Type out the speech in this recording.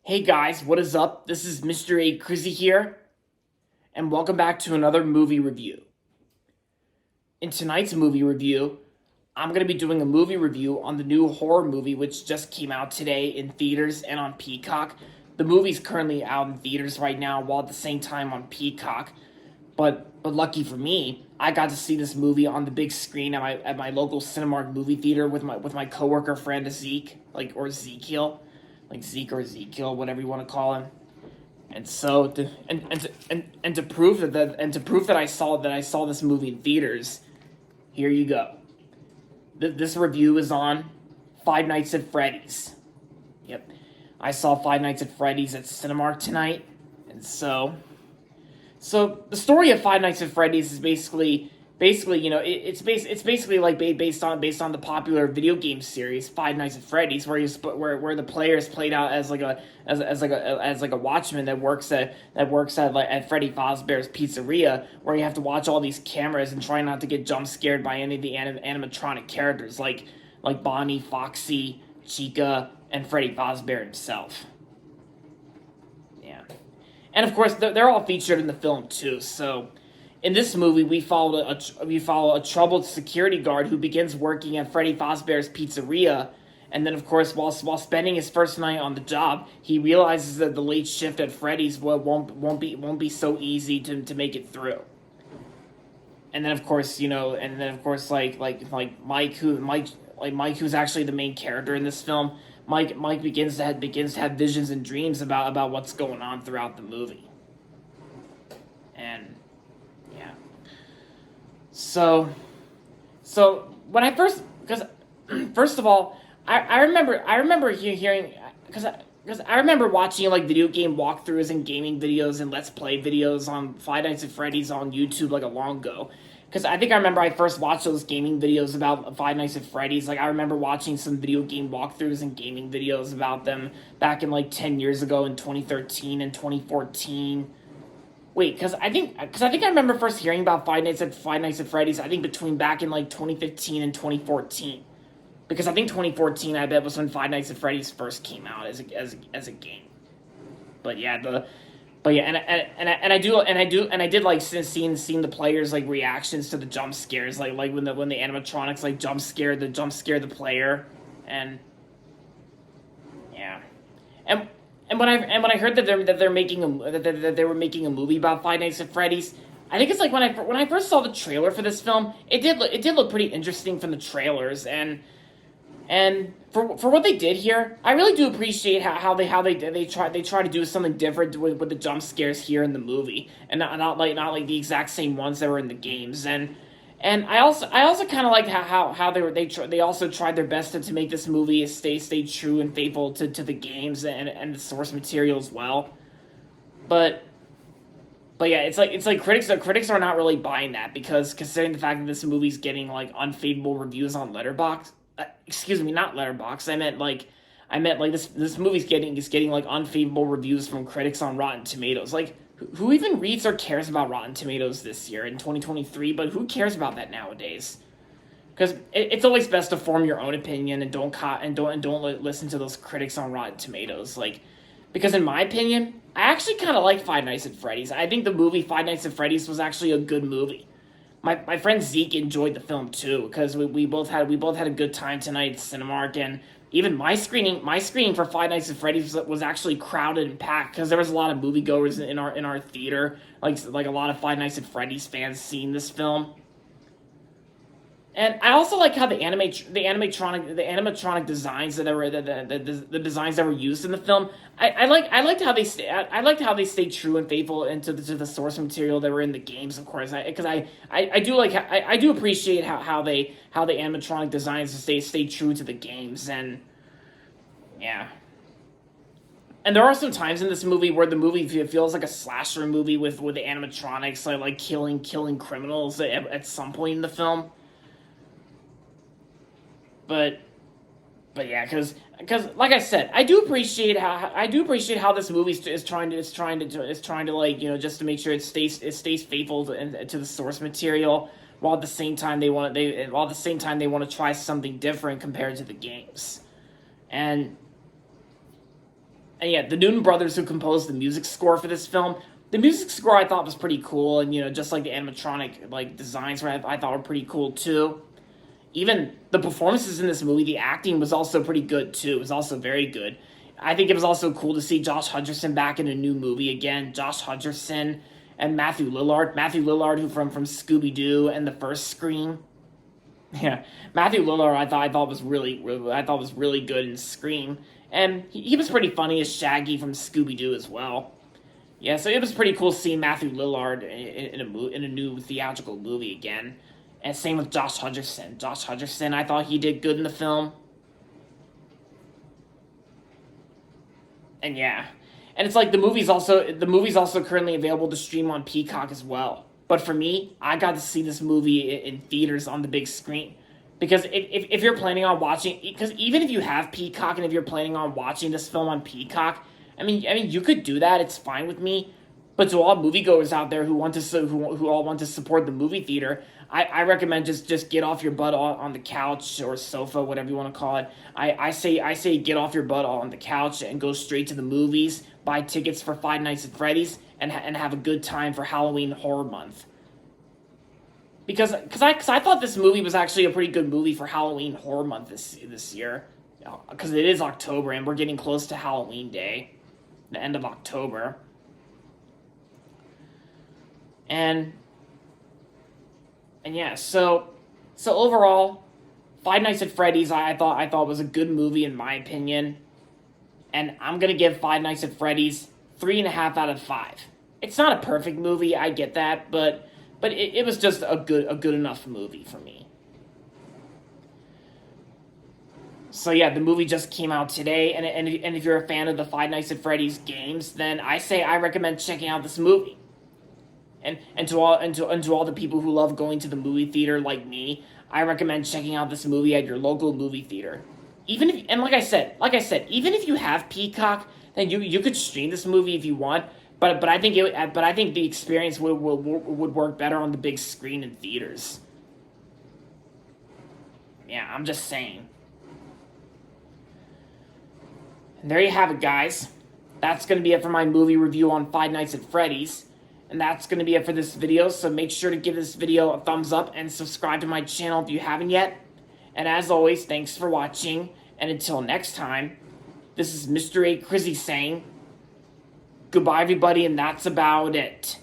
Hey guys, what is up? This is Mr. A. Crizzy here, and welcome back to another movie review. In tonight's movie review, I'm going to be doing a movie review on the new horror movie which just came out today in theaters and on Peacock. The movie's currently out in theaters right now while at the same time on Peacock, but lucky for me, I got to see this movie on the big screen at my local Cinemark movie theater with my coworker friend Zeke, or Ezekiel, like Zeke or Ezekiel, whatever you want to call him. And so to prove that I saw this movie in theaters, here you go. This review is on Five Nights at Freddy's. Yep, I saw Five Nights at Freddy's at Cinemark tonight, and so the story of Five Nights at Freddy's is basically it's basically like based on the popular video game series Five Nights at Freddy's, where the player is played out as like a watchman that works at Freddy Fazbear's Pizzeria, where you have to watch all these cameras and try not to get jump scared by any of the animatronic characters like Bonnie, Foxy, Chica, and Freddy Fazbear himself. Yeah. And of course, they're all featured in the film too. So, in this movie, we follow a troubled security guard who begins working at Freddy Fazbear's Pizzeria, and then, of course, while spending his first night on the job, he realizes that the late shift at Freddy's won't be so easy to make it through. And then, of course, Mike, who's actually the main character in this film. Mike begins to have visions and dreams about what's going on throughout the movie. And yeah. So when I first of all, I remember hearing because I remember watching video game walkthroughs and gaming videos and let's play videos on Five Nights at Freddy's on YouTube a long ago. Because I think I remember I first watched those gaming videos about Five Nights at Freddy's. I remember watching some video game walkthroughs and gaming videos about them back in 10 years ago in 2013 and 2014. Wait, because I think I remember first hearing about Five Nights at Freddy's. I think between back in 2015 and 2014, because I think 2014 I bet was when Five Nights at Freddy's first came out as a game. But yeah, I did like seeing the players reactions to the jump scares, like when the animatronics jump scare the player, and yeah, and when I heard that they were making a movie about Five Nights at Freddy's, I think it's when I first saw the trailer for this film, it did look pretty interesting from the trailers, and for what they did here, I really do appreciate how they try to do something different with the jump scares here in the movie, and not like the exact same ones that were in the games. And I also kind of liked how they also tried their best to make this movie stay true and faithful to the games and the source material as well. But yeah, it's like critics are not really buying that, because considering the fact that this movie's getting unfavorable reviews on Letterboxd. Excuse me, not Letterboxd. I meant this movie's getting unfavorable reviews from critics on Rotten Tomatoes. Who even reads or cares about Rotten Tomatoes this year in 2023? But who cares about that nowadays? Because it's always best to form your own opinion and don't listen to those critics on Rotten Tomatoes. Because in my opinion, I actually kind of like Five Nights at Freddy's. I think the movie Five Nights at Freddy's was actually a good movie. My friend Zeke enjoyed the film too, because we both had a good time tonight at Cinemark, and even my screening for Five Nights at Freddy's was actually crowded and packed, because there was a lot of moviegoers in our theater, like a lot of Five Nights at Freddy's fans seeing this film. And I also like how the animatronic designs the designs that were used in the film. I liked how they stayed true and faithful to the source material that were in the games, of course. Because I do appreciate how the animatronic designs stay true to the games, and yeah. And there are some times in this movie where the movie feels like a slasher movie with the animatronics like killing criminals at some point in the film. But yeah, because like I said, I do appreciate how this movie is trying to just to make sure it stays faithful to the source material, while at the same time they want to try something different compared to the games. And And yeah, the Newton brothers who composed the music score for this film, the music score I thought was pretty cool, and just like the animatronic like designs, I thought were pretty cool too. Even the performances in this movie, the acting was also pretty good too. It was also very good. I think it was also cool to see Josh Hutcherson back in a new movie again. Josh Hutcherson and Matthew Lillard. Matthew Lillard, who from Scooby Doo and the first Scream. Yeah, Matthew Lillard, I thought was really good in Scream, and he was pretty funny as Shaggy from Scooby Doo as well. Yeah, so it was pretty cool seeing Matthew Lillard in a new theatrical movie again. And same with Josh Hutcherson. Josh Hutcherson, I thought he did good in the film. And yeah, and it's like the movie's also currently available to stream on Peacock as well. But for me, I got to see this movie in theaters on the big screen. Because if you're planning on watching, because even if you have Peacock and if you're planning on watching this film on Peacock, I mean, you could do that. It's fine with me. But to all moviegoers out there who all want to support the movie theater, I recommend just get off your butt on the couch or sofa, whatever you want to call it. I say get off your butt on the couch and go straight to the movies. Buy tickets for Five Nights at Freddy's and have a good time for Halloween Horror Month. Because I thought this movie was actually a pretty good movie for Halloween Horror Month this year. Because it is October and we're getting close to Halloween Day, the end of October. And yeah, so overall, Five Nights at Freddy's I thought was a good movie in my opinion, and I'm gonna give Five Nights at Freddy's 3.5 out of 5. It's not a perfect movie, I get that, but it was just a good enough movie for me. So yeah, the movie just came out today, and if you're a fan of the Five Nights at Freddy's games, then I recommend checking out this movie. And to all the people who love going to the movie theater like me, I recommend checking out this movie at your local movie theater. Like I said, even if you have Peacock, then you could stream this movie if you want. But I think the experience would work better on the big screen in theaters. Yeah, I'm just saying. And there you have it, guys. That's going to be it for my movie review on Five Nights at Freddy's. And that's going to be it for this video, so make sure to give this video a thumbs up and subscribe to my channel if you haven't yet. And as always, thanks for watching, and until next time, this is Mr. A. Crizzy saying, goodbye everybody, and that's about it.